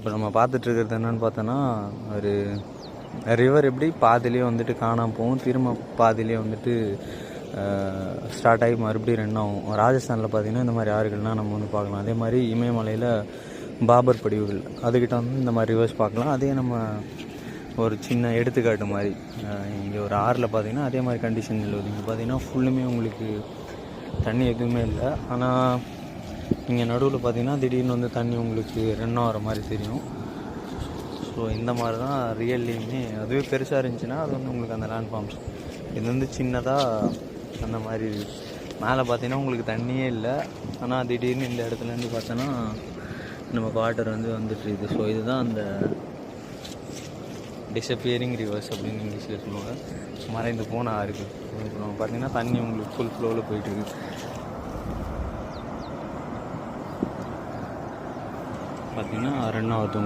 இப்போ நம்ம பார்த்துட்ருக்கிறது என்னென்னு பார்த்தோன்னா ஒரு ரிவர் எப்படி பாதிலேயே வந்துட்டு காணாமல் போகும், திரும்ப பாதிலேயே வந்துட்டு ஸ்டார்ட் ஆகி மறுபடியும் ரன் ஆகும். ராஜஸ்தானில் பார்த்திங்கன்னா இந்த மாதிரி ஆறுகள்லாம் நம்ம வந்து பார்க்கலாம். அதே மாதிரி இமயமலையில் பாபர் படிவுகள் அதுக்கிட்ட வந்து இந்த மாதிரி ரிவர்ஸ் பார்க்கலாம். அதே நம்ம ஒரு சின்ன எடுத்துக்காட்டு மாதிரி இங்கே ஒரு ஆறில் பார்த்திங்கன்னா அதே மாதிரி கண்டிஷன் இல்லை. இங்கே பார்த்திங்கன்னா ஃபுல்லுமே உங்களுக்கு தண்ணி எதுவுமே இல்லை. ஆனால் இங்கே நடுவில் பார்த்திங்கன்னா திடீர்னு வந்து தண்ணி உங்களுக்கு ரன் ஆகிற மாதிரி தெரியும். ஸோ இந்த மாதிரி தான் ரியல்லையுமே அதுவே பெருசாக இருந்துச்சுன்னா அது வந்து உங்களுக்கு அந்த லேண்ட் ஃபார்ம்ஸ். இது வந்து சின்னதாக அந்த மாதிரி மேலே பார்த்தீங்கன்னா உங்களுக்கு தண்ணியே இல்லை. ஆனால் திடீர்னு இந்த இடத்துலேருந்து பார்த்தோன்னா நமக்கு வாட்டர் வந்து வந்துட்டுருக்குது. ஸோ இதுதான் அந்த டிஸப்பியரிங் ரிவர்ஸ் அப்படின்னு இங்கிலீஷில் சொல்லுவாங்க, மறைந்து போன ஆறு. இப்போ நம்ம பார்த்திங்கன்னா தண்ணி உங்களுக்கு ஃபுல் ஃப்ளோவில் போயிட்டுருக்கு. பார்த்திங்கன்னா ரன் ஆகுது.